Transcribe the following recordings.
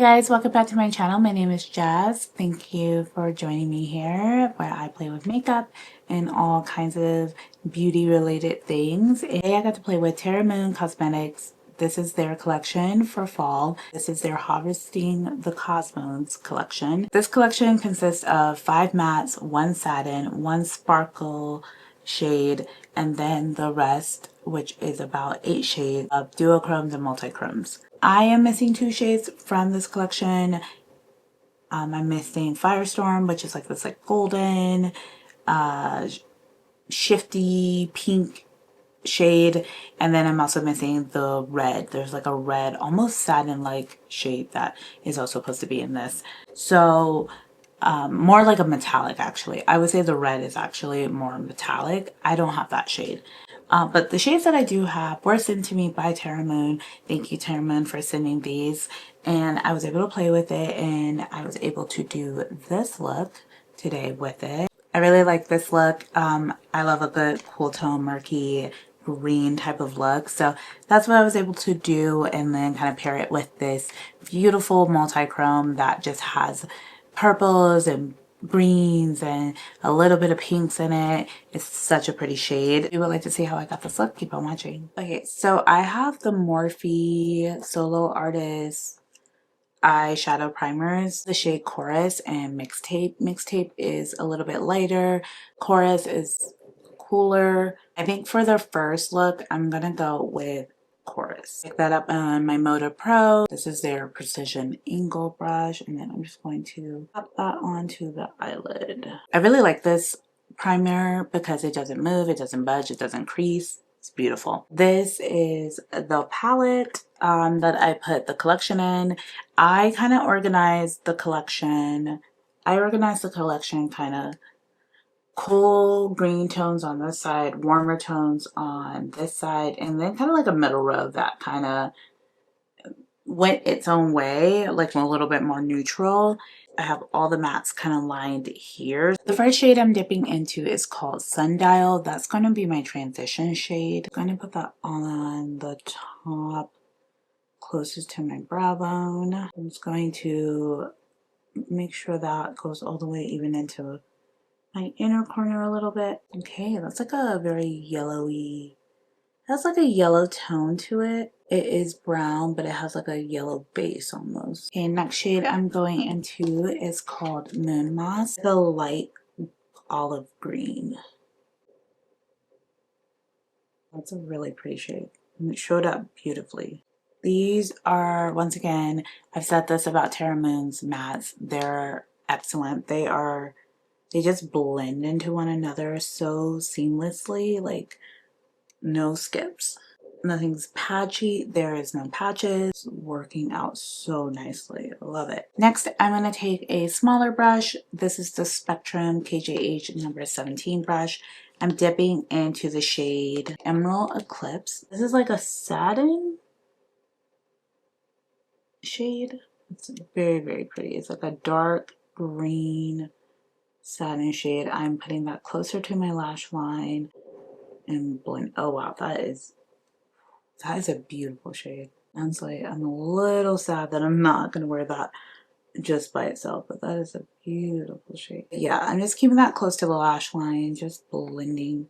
guys, welcome back to my channel. My name is Jazz. Thank you for joining me here where I play with makeup and all kinds of beauty related things. Today I got to play with Terra Cosmetics. This is their collection for fall. This is their Haversting the Cosmos collection. This collection consists of 5 mattes, 1 satin, 1 sparkle shade, and then the rest, which is about 8 shades of duochromes and multichromes. I am missing 2 shades from this collection. I'm missing Firestorm, which is like this golden, shifty pink shade, and then I'm also missing the red. There's like a red, almost satin-like shade that is also supposed to be in this. So more like a metallic, actually. I would say the red is actually more metallic. I don't have that shade. But the shades that I do have were sent to me by Terra. Thank you, Terra, for sending these. And I was able to play with it, and I was able to do this look today with it. I really like this look. I love a good cool tone, murky green type of look. So that's what I was able to do, and then kind of pair it with this beautiful multi-chrome that just has purples and greens and a little bit of pinks in it. It's such a pretty shade. If you would like to see how I got this look, keep on watching. Okay, so I have the Morphe Solo Artist eyeshadow primers, the shade Chorus and Mixtape. Mixtape is a little bit lighter. Chorus is cooler. I think for the first look, I'm gonna go with Chorus. Pick that up on my Moda Pro. This is their precision angle brush, and then I'm just going to pop that onto the eyelid. I really like this primer because it doesn't move, it doesn't budge, it doesn't crease. It's beautiful. This is the palette that I put the collection in. I kind of organized the collection. I organized the collection kind of cool green tones on this side, warmer tones on this side, and then kind of like a middle row that kind of went its own way, like a little bit more neutral. I have all the mattes kind of lined here. The first shade I'm dipping into is called Sundial. That's going to be my transition shade. I'm going to put that on the top closest to my brow bone. I'm just going to make sure that goes all the way even into my inner corner a little bit. Okay, that's like a very yellowy, has like a yellow tone to it. It is brown, but it has like a yellow base almost. Okay, next shade I'm going into is called Moon Moss, the light olive green. That's a really pretty shade, and it showed up beautifully. These are, once again, I've said this about Terra Moon's mattes, they're excellent. They just blend into one another so seamlessly, like no skips. Nothing's patchy. There is no patches. It's working out so nicely. I love it. Next, I'm going to take a smaller brush. This is the Spectrum KJH number 17 brush. I'm dipping into the shade Emerald Eclipse. This is like a satin shade. It's very, very pretty. It's like a dark green satin shade. I'm putting that closer to my lash line and blend. Oh wow, that is a beautiful shade. Honestly, I'm a little sad that I'm not gonna wear that just by itself, but that is a beautiful shade. Yeah, I'm just keeping that close to the lash line, just blending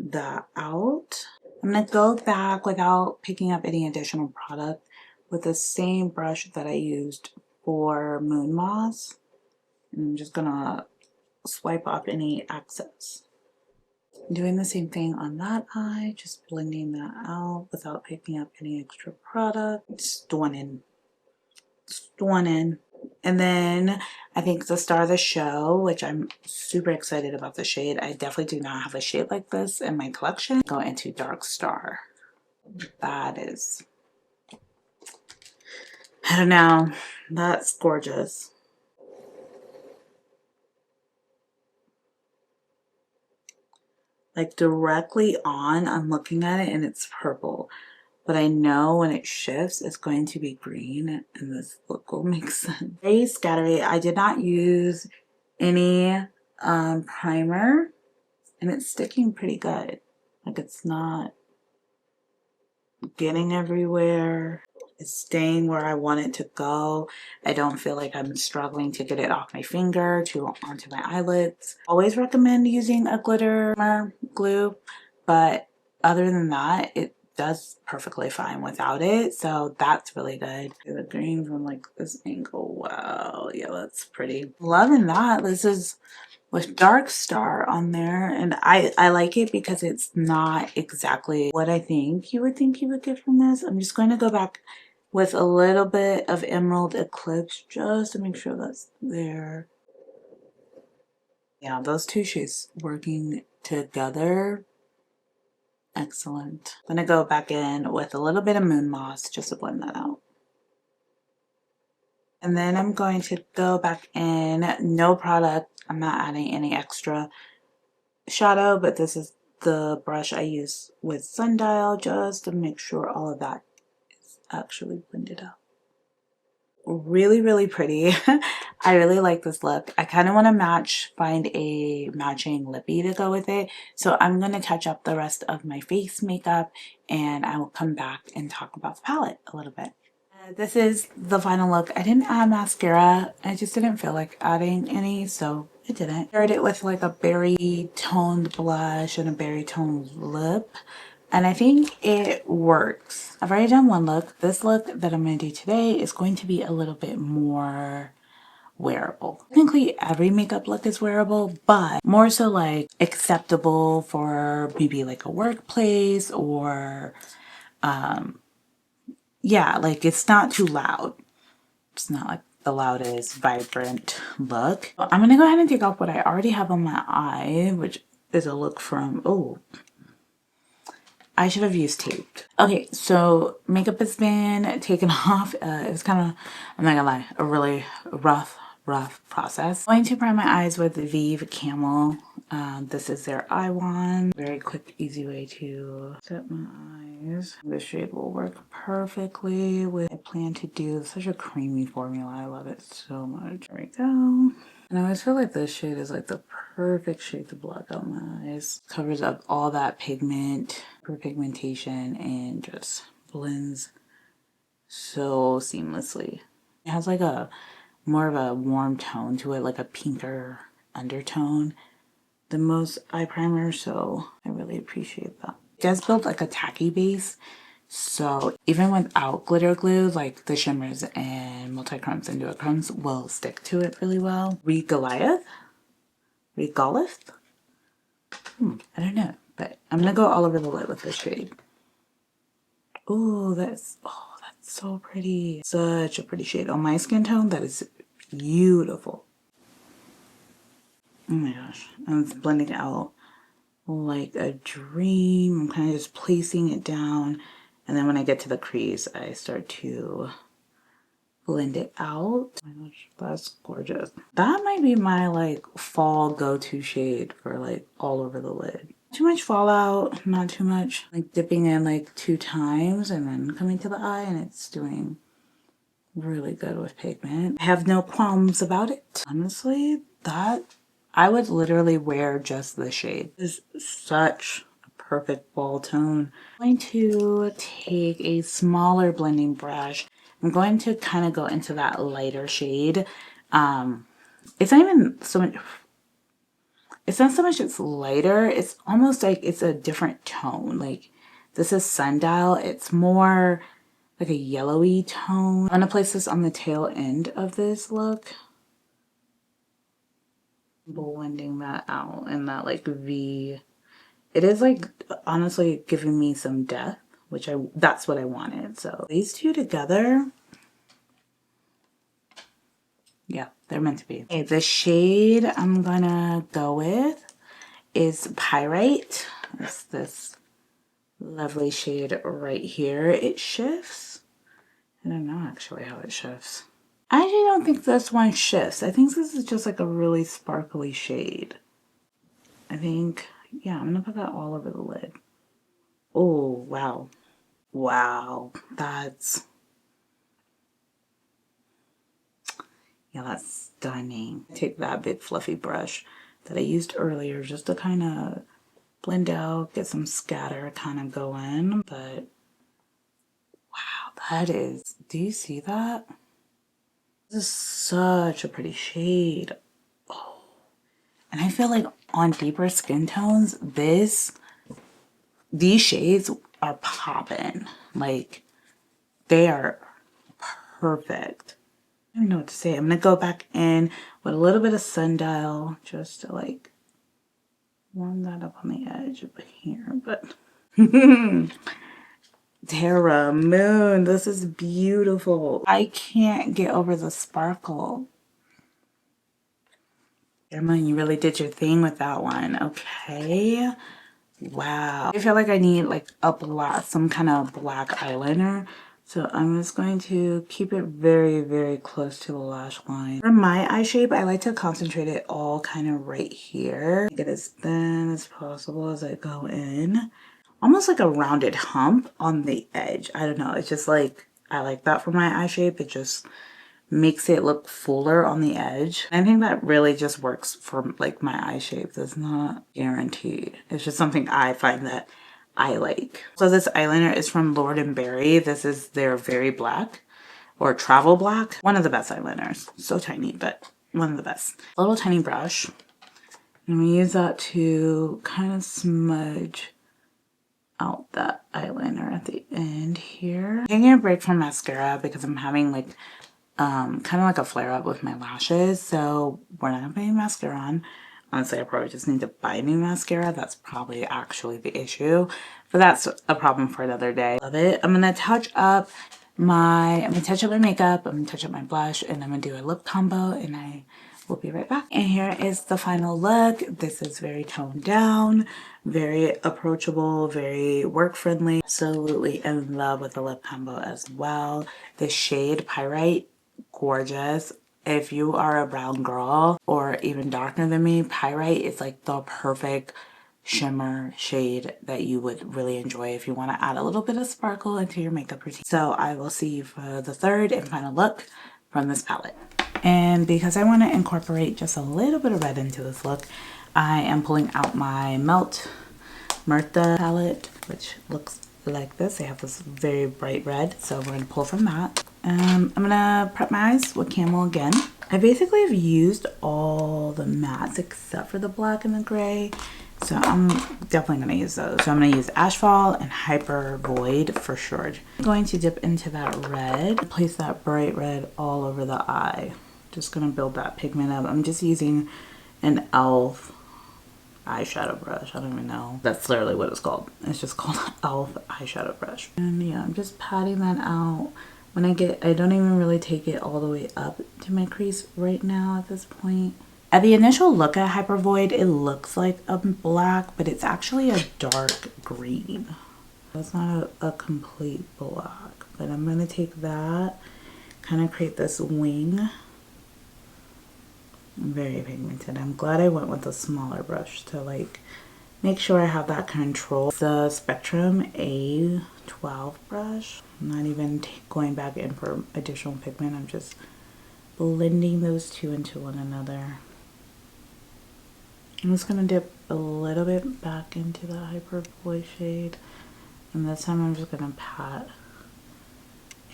that out. I'm gonna go back without picking up any additional product with the same brush that I used for Moon Moss. And I'm just gonna swipe off any excess. Doing the same thing on that eye, just blending that out without picking up any extra product. Stunning. Stunning. And then I think the star of the show, which I'm super excited about the shade. I definitely do not have a shade like this in my collection. Go into Dark Star. That is, I don't know, that's gorgeous. Like directly on, I'm looking at it and it's purple. But I know when it shifts, it's going to be green, and this look will make sense. Very scattery. I did not use any primer, and it's sticking pretty good. Like, it's not getting everywhere. It's staying where I want it to go. I don't feel like I'm struggling to get it off my finger to onto my eyelids. Always recommend using a glitter glue, but other than that, it does perfectly fine without it. So that's really good. The green from like this angle. Wow. Yeah, that's pretty. Loving that. This is with Dark Star on there, and I like it because it's not exactly what I think you would get from this. I'm just going to go back with a little bit of Emerald Eclipse just to make sure that's there. Yeah, those two shades working together, excellent. I'm gonna go back in with a little bit of Moon Moss just to blend that out. And then I'm going to go back in, no product, I'm not adding any extra shadow, but this is the brush I use with Sundial just to make sure all of that is actually blended out. Really, really pretty. I really like this look. I kind of want to find a matching lippy to go with it. So I'm going to touch up the rest of my face makeup and I will come back and talk about the palette a little bit. This is the final look. I didn't add mascara. I just didn't feel like adding any, so I didn't. Paired it with like a berry toned blush and a berry toned lip. And I think it works. I've already done one look. This look that I'm going to do today is going to be a little bit more wearable. Technically every makeup look is wearable, but more so like acceptable for maybe like a workplace or yeah, like it's not too loud. It's not like the loudest, vibrant look. I'm gonna go ahead and take off what I already have on my eye, which is a look from, oh, I should have used tape. Okay, so makeup has been taken off. It's kind of, I'm not gonna lie, a really rough process. I'm going to prime my eyes with Vive Camel. This is their eye wand. Very quick, easy way to set my eyes. This shade will work perfectly with I plan to do. Such a creamy formula. I love it so much. There we go. And I always feel like this shade is like the perfect shade to block out my eyes. Covers up all that pigment, pigmentation, and just blends so seamlessly. It has like a more of a warm tone to it, like a pinker undertone than most eye primers, so I really appreciate that. It does build like a tacky base, so even without glitter glue, like the shimmers and multi-chromes and duochromes will stick to it really well. Regolith? I don't know, but I'm gonna go all over the lid with this shade. Oh, that's so pretty. Such a pretty shade. On my skin tone, that is beautiful. Oh my gosh. And it's blending out like a dream. I'm kind of just placing it down. And then when I get to the crease, I start to blend it out. Oh my gosh, that's gorgeous. That might be my like fall go-to shade for like all over the lid. Too much fallout, not too much. Like dipping in like 2 times and then coming to the eye, and it's doing really good with pigment. I have no qualms about it. Honestly, that I would literally wear just this shade. It's such a perfect fall tone. I'm going to take a smaller blending brush. I'm going to kind of go into that lighter shade. It's not even so much, it's not so much it's lighter, it's almost like it's a different tone. Like this is Sundial, it's more like a yellowy tone. I'm gonna place this on the tail end of this look. Blending that out in that like V. It is like honestly giving me some depth, which that's what I wanted. So these two together, yeah, they're meant to be. Okay, the shade I'm gonna go with is Pyrite. It's this lovely shade right here. It shifts. I don't know actually how it shifts. I actually don't think this one shifts. I think this is just like a really sparkly shade. I think, yeah, I'm gonna put that all over the lid. Oh, wow. Wow, that's stunning. Take that big fluffy brush that I used earlier just to kind of blend out, get some scatter kind of going, but wow, That is, do you see that? This is such a pretty shade. Oh. And I feel like on deeper skin tones, these shades are popping. Like, they are perfect. I don't know what to say. I'm gonna go back in with a little bit of sundial just to like warm that up on the edge of here. But Terra Moon, this is beautiful. I can't get over the sparkle. Terra Moon, you really did your thing with that one. Okay. Wow. I feel like I need like a black, some kind of black eyeliner. So I'm just going to keep it very, very close to the lash line. For my eye shape, I like to concentrate it all kind of right here. Make it as thin as possible as I go in. Almost like a rounded hump on the edge. I don't know. It's just like, I like that for my eye shape. It just makes it look fuller on the edge. I think that really just works for like my eye shape. That's not guaranteed. It's just something I find that I like. So this eyeliner is from Lord & Berry. This is their Very Black or Travel Black. One of the best eyeliners. So tiny, but one of the best. A little tiny brush. And we use that to kind of smudge out that eyeliner at the end here. I'm taking a break from mascara because I'm having like kind of like a flare up with my lashes, so we're not putting mascara on. Honestly, I probably just need to buy new mascara. That's probably actually the issue, but that's a problem for another day. Love it. I'm gonna touch up my makeup, I'm gonna touch up my blush, and I'm gonna do a lip combo, and I will be right back. And here is the final look. This is very toned down, very approachable, very work friendly. Absolutely in love with the lip combo as well. The shade Pyrite, gorgeous. If you are a brown girl or even darker than me, Pyrite is like the perfect shimmer shade that you would really enjoy if you want to add a little bit of sparkle into your makeup routine. So I will see you for the third and final look from this palette. And because I want to incorporate just a little bit of red into this look, I am pulling out my Murtha palette, which looks like this. They have this very bright red, so we're going to pull from that. I'm going to prep my eyes with Camel again. I basically have used all the mattes except for the black and the gray, so I'm definitely going to use those. So I'm going to use Ashfall and Hyper Void for sure. I'm going to dip into that red, place that bright red all over the eye. Just going to build that pigment up. I'm just using an e.l.f. eyeshadow brush. I don't even know. That's literally what it's called. It's just called e.l.f. eyeshadow brush. And yeah, I'm just patting that out. When I don't even really take it all the way up to my crease right now at this point. At the initial look at Hyper Void, it looks like a black, but it's actually a dark green. It's not a complete black, but I'm gonna take that, kind of create this wing. Very pigmented. I'm glad I went with a smaller brush to like make sure I have that control. The Spectrum A12 brush. I'm not even going back in for additional pigment. I'm just blending those two into one another. I'm just gonna dip a little bit back into the Hyper Void shade, and this time I'm just gonna pat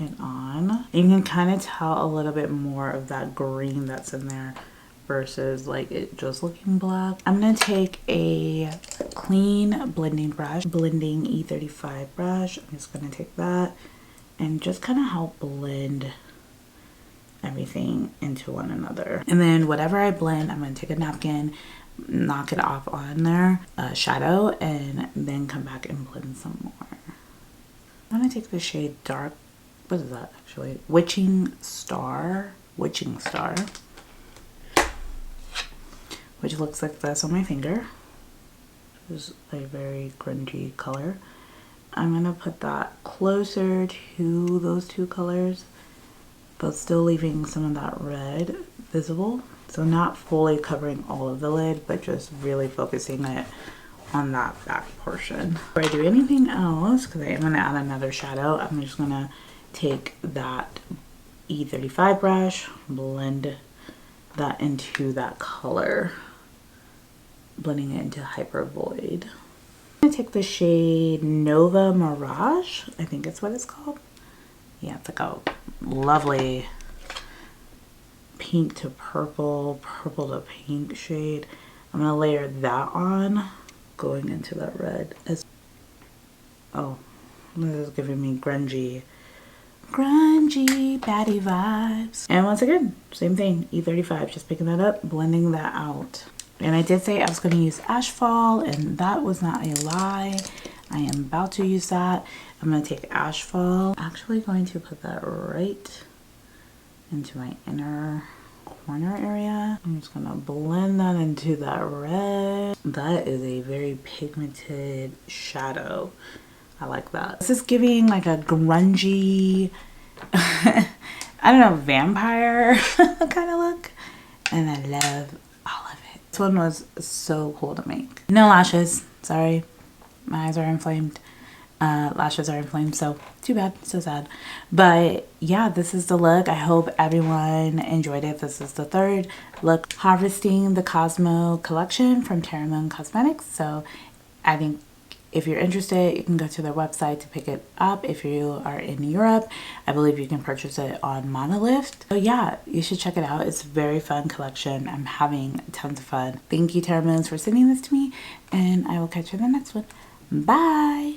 it on. You can kind of tell a little bit more of that green that's in there versus like it just looking black. I'm gonna take a clean blending brush, blending E35 brush. I'm just gonna take that and just kind of help blend everything into one another. And then whatever I blend, I'm gonna take a napkin, knock it off on there, shadow, and then come back and blend some more. I'm gonna take the shade Dark, what is that actually? Witching Star, which looks like this on my finger. This is a very grungy color. I'm gonna put that closer to those two colors, but still leaving some of that red visible. So not fully covering all of the lid, but just really focusing it on that back portion. Before I do anything else, because I am gonna add another shadow, I'm just gonna take that E35 brush, blend that into that color, blending it into Hyper Void. I'm gonna take the shade Nova Mirage, I think it's what it's called. Yeah, it's like a lovely pink to purple, purple to pink shade. I'm gonna layer that on, going into that red. Oh, this is giving me grungy baddie vibes. And once again, same thing, E35, just picking that up, blending that out. And I did say I was going to use Ashfall, and that was not a lie. I am about to use that. I'm going to take Ashfall. I'm actually going to put that right into my inner corner area. I'm just going to blend that into that red. That is a very pigmented shadow. I like that. This is giving like a grungy, I don't know, vampire kind of look. And I love all of it. This one was so cool to make. No lashes, sorry. My eyes are inflamed. Lashes are inflamed, so too bad, so sad. But yeah, this is the look. I hope everyone enjoyed it. This is the third look, Harvesting the Cosmo collection from Terra Cosmetics. So I think if you're interested, you can go to their website to pick it up. If you are in Europe, I believe you can purchase it on Monolith. So yeah, you should check it out. It's a very fun collection. I'm having tons of fun. Thank you, Terra, for sending this to me, and I will catch you in the next one. Bye!